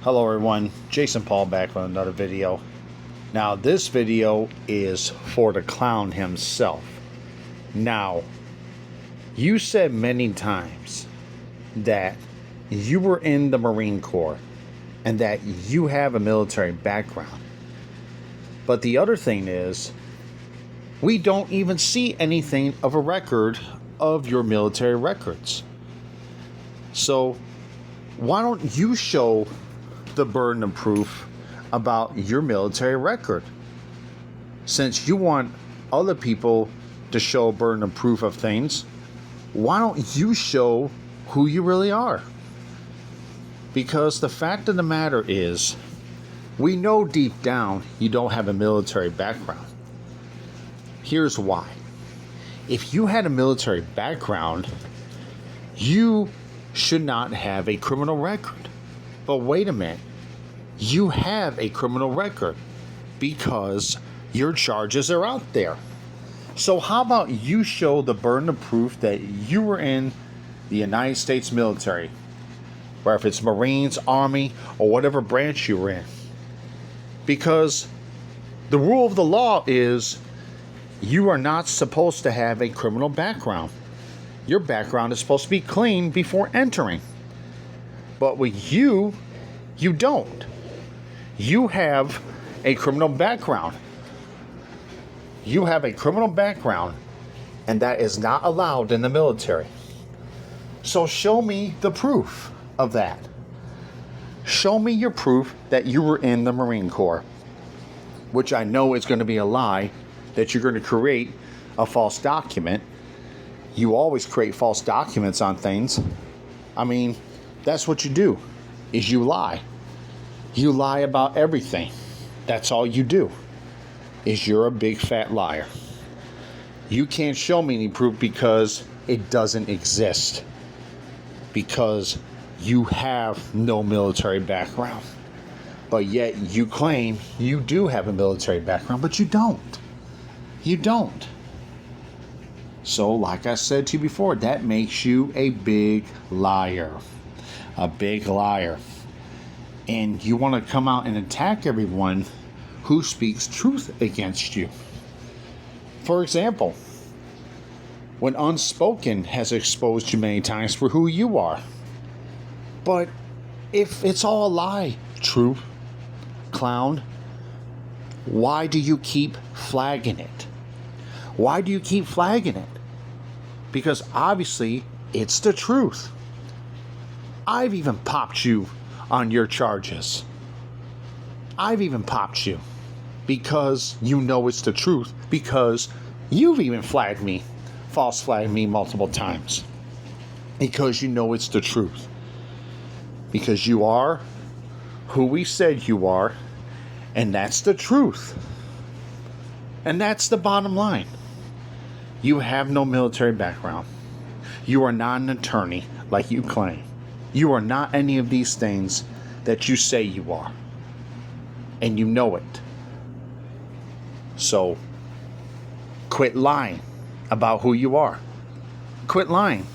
Hello everyone, Jason Paul back with another video. Now this video is for the clown himself. Now, you said many times that you were in the Marine Corps and that you have a military background. But the other thing is, we don't even see anything of a record of your military records. So, why don't you show the burden of proof about your military record? Since you want other people to show a burden of proof of things, why don't you show who you really are? Because the fact of the matter is, we know deep down you don't have a military background. Here's why. If you had a military background, you should not have a criminal record. But wait a minute. You have a criminal record because your charges are out there. So how about you show the burden of proof that you were in the United States military, or if it's Marines, Army, or whatever branch you were in. Because the rule of the law is you are not supposed to have a criminal background. Your background is supposed to be clean before entering. But with you don't. You have a criminal background. You have a criminal background, and that is not allowed in the military. So show me the proof of that. Show me your proof that you were in the Marine Corps, which I know is going to be a lie, that you're going to create a false document. You always create false documents on things. I mean, that's what you do, is you lie. You lie about everything. That's all you do, is you're a big fat liar. You can't show me any proof because it doesn't exist. Because you have no military background. But yet you claim you do have a military background, but you don't. You don't. So like I said to you before, that makes you a big liar. A big liar. And you want to come out and attack everyone who speaks truth against you. For example, when Unspoken has exposed you many times for who you are. But if it's all a lie, true clown, why do you keep flagging it? Why do you keep flagging it? Because obviously it's the truth. I've even popped you on your charges. I've even popped you because you know it's the truth, because you've even flagged me, false flagged me multiple times, because you know it's the truth, because you are who we said you are, and that's the truth, and that's the bottom line. You have no military background. You are not an attorney like you claim. You are not any of these things that you say you are. And you know it. So, quit lying about who you are. Quit lying.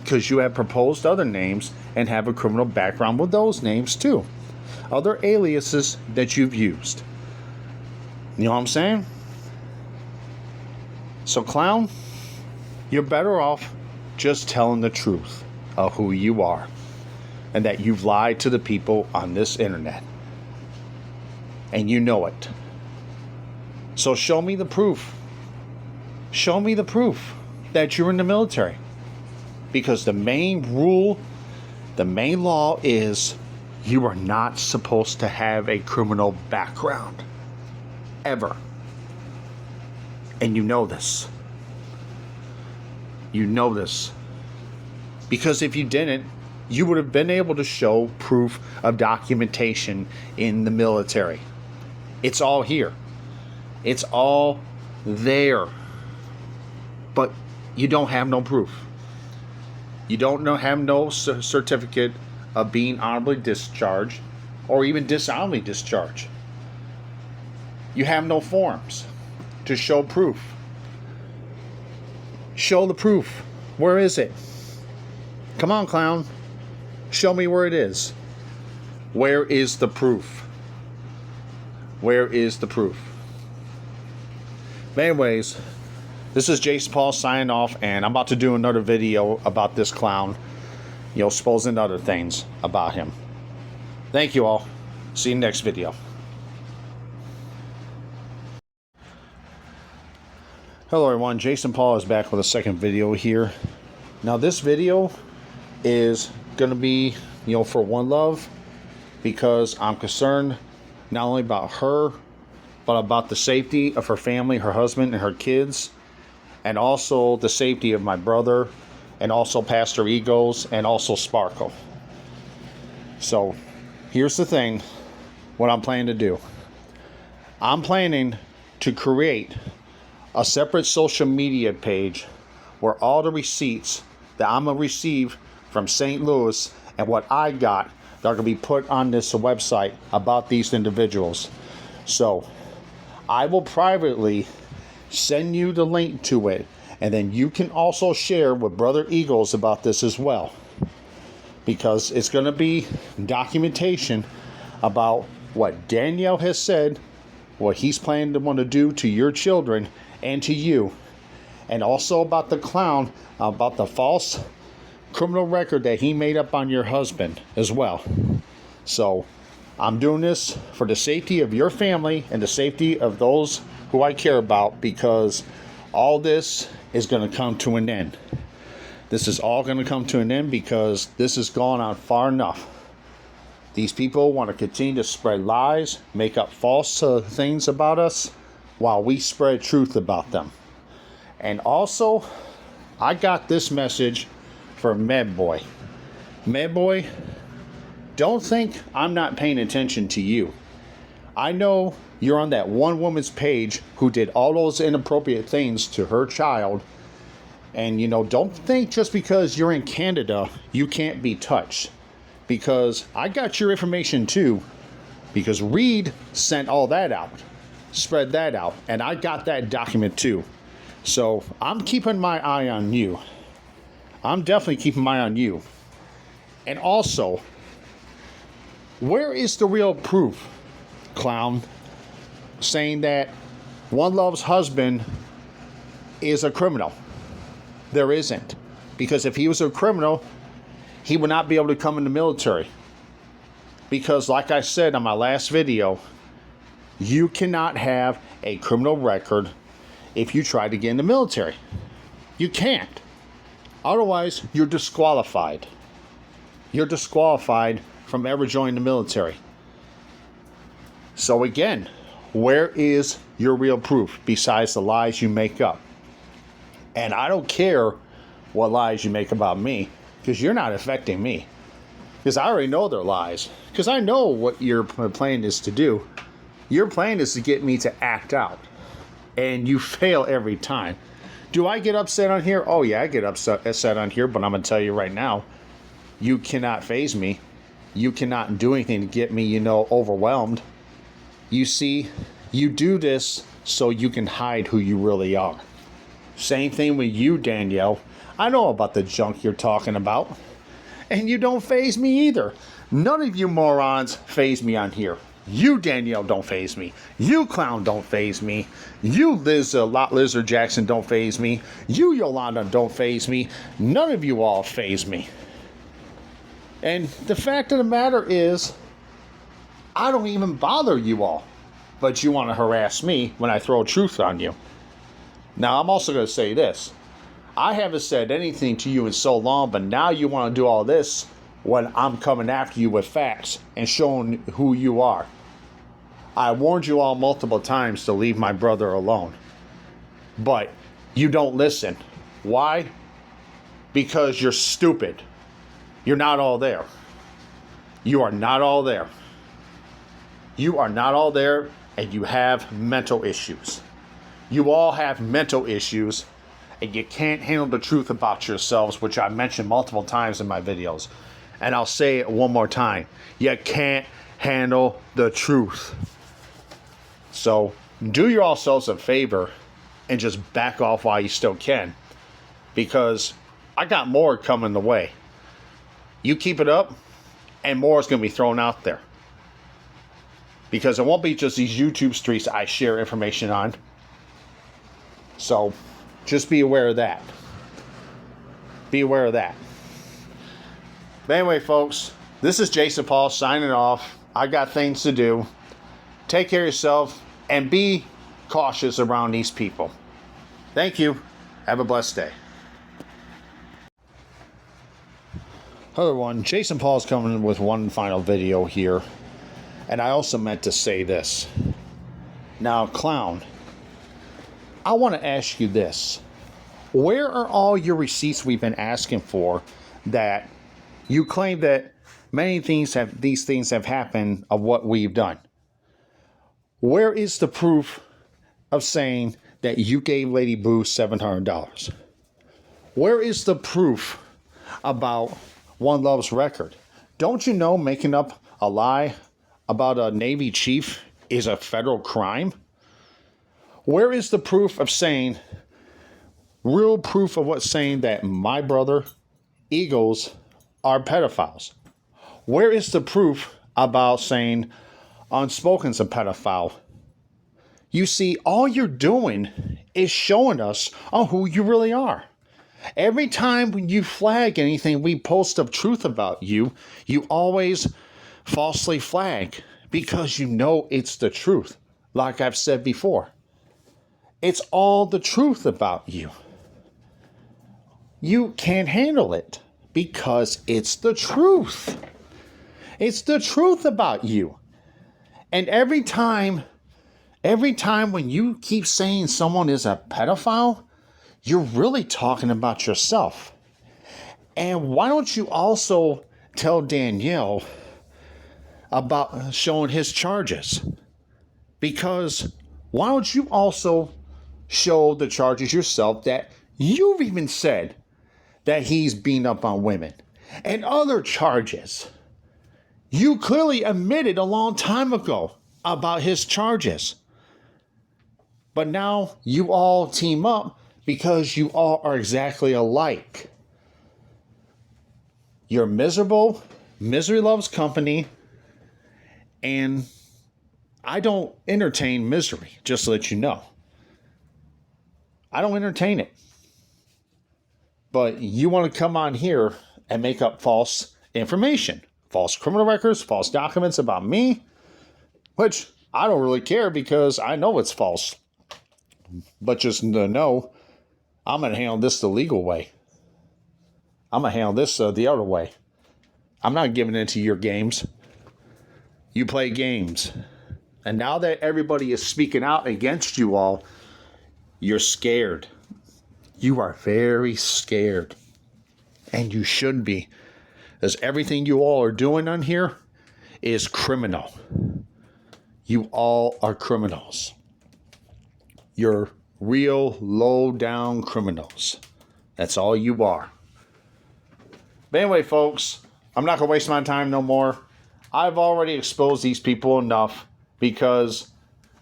Because you have proposed other names and have a criminal background with those names too. Other aliases that you've used. You know what I'm saying? So, clown, you're better off just telling the truth of who you are. And that you've lied to the people on this internet. And you know it. So show me the proof. Show me the proof that you're in the military. Because the main rule, the main law is you are not supposed to have a criminal background. Ever. And you know this. You know this. Because if you didn't, you would have been able to show proof of documentation in the military. It's all here. It's all there. But you don't have no proof. You don't have no certificate of being honorably discharged or even dishonorably discharged. You have no forms to show proof. Show the proof. Where is it? Come on, clown. Show me where it is. Where is the proof? Where is the proof? But anyways, this is Jason Paul signing off, and I'm about to do another video about this clown, exposing other things about him. Thank you all. See you next video. Hello everyone, Jason Paul is back with a second video here. Now this video is going to be, for One Love, because I'm concerned not only about her, but about the safety of her family, her husband, and her kids, and also the safety of my brother, and also Pastor Egos, and also Sparkle. So, here's the thing, what I'm planning to do. I'm planning to create a separate social media page where all the receipts that I'm going to receive from St. Louis and what I got that are going to be put on this website about these individuals. So, I will privately send you the link to it, and then you can also share with Brother Eagles about this as well, because it's going to be documentation about what Danielle has said, what he's planning to want to do to your children and to you, and also about the clown, about the false criminal record that he made up on your husband as well. So I'm doing this for the safety of your family and the safety of those who I care about, because all this is going to come to an end. This is all going to come to an end because this has gone on far enough. These people want to continue to spread lies, make up false things about us, while we spread truth about them. And also, I got this message for Medboy. Medboy, don't think I'm not paying attention to you. I know you're on that one woman's page who did all those inappropriate things to her child. And, don't think just because you're in Canada, you can't be touched. Because I got your information too. Because Reed sent all that out. Spread that out. And I got that document too. So I'm keeping my eye on you. I'm definitely keeping my eye on you. And also, where is the real proof, clown, saying that One Love's husband is a criminal? There isn't. Because if he was a criminal, he would not be able to come in the military. Because like I said on my last video, you cannot have a criminal record if you try to get in the military. You can't. Otherwise, you're disqualified. You're disqualified from ever joining the military. So again, where is your real proof besides the lies you make up? And I don't care what lies you make about me, because you're not affecting me. Because I already know they're lies. Because I know what your plan is to do. Your plan is to get me to act out. And you fail every time. Do I get upset on here? Oh yeah, I get upset on here, but I'm going to tell you right now, you cannot faze me. You cannot do anything to get me, overwhelmed. You see, you do this so you can hide who you really are. Same thing with you, Danielle. I know about the junk you're talking about. And you don't faze me either. None of you morons faze me on here. You, Danielle, don't faze me. You, clown, don't faze me. You, Lizard Jackson, don't faze me. You, Yolanda, don't faze me. None of you all faze me. And the fact of the matter is, I don't even bother you all. But you want to harass me when I throw truth on you. Now, I'm also going to say this. I haven't said anything to you in so long, but now you want to do all this when I'm coming after you with facts and showing who you are. I warned you all multiple times to leave my brother alone. But you don't listen. Why? Because you're stupid. You're not all there. You are not all there. You are not all there, and you have mental issues. You all have mental issues, and you can't handle the truth about yourselves, which I mentioned multiple times in my videos. And I'll say it one more time. You can't handle the truth. So do yourselves a favor and just back off while you still can. Because I got more coming the way. You keep it up, and more is going to be thrown out there. because it won't be just these YouTube streets I share information on. So just be aware of that. Be aware of that. But anyway, folks, this is Jason Paul signing off. I got things to do. Take care of yourself and be cautious around these people. Thank you. Have a blessed day. Hello, everyone. Jason Paul is coming with one final video here. And I also meant to say this. Now, Clown, I want to ask you this. Where are all your receipts we've been asking for that you claim that these things have happened of what we've done? Where is the proof of saying that you gave Lady Blue $700? Where is the proof about One Love's record? Don't you know making up a lie about a Navy chief is a federal crime? Where is the proof of saying, real proof of what's saying that my brother, Eagles, are pedophiles? Where is the proof about saying Unspoken's a pedophile? You see, all you're doing is showing us on who you really are. Every time when you flag anything we post of truth about you, you always falsely flag because you know it's the truth. Like I've said before, it's all the truth about you. You can't handle it because it's the truth. It's the truth about you. And every time when you keep saying someone is a pedophile, you're really talking about yourself. And why don't you also tell Danielle about showing his charges? Because why don't you also show the charges yourself that you've even said that he's beating up on women and other charges? You clearly admitted a long time ago about his charges. But now you all team up because you all are exactly alike. You're miserable. Misery loves company. And I don't entertain misery, just to let you know. I don't entertain it. But you want to come on here and make up false information. False criminal records, false documents about me. Which I don't really care because I know it's false. But just to know, I'm going to handle this the legal way. I'm going to handle this the other way. I'm not giving into your games. You play games. And now that everybody is speaking out against you all, you're scared. You are very scared. And you should be. Because everything you all are doing on here is criminal. You all are criminals. You're real low-down criminals. That's all you are. But anyway, folks, I'm not going to waste my time no more. I've already exposed these people enough because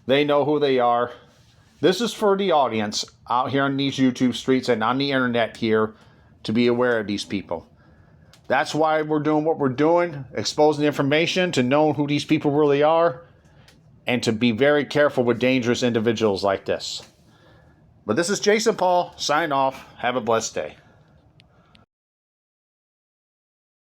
they know who they are. This is for the audience out here on these YouTube streets and on the internet here to be aware of these people. That's why we're doing what we're doing, exposing the information to know who these people really are and to be very careful with dangerous individuals like this. But this is Jason Paul, sign off. Have a blessed day.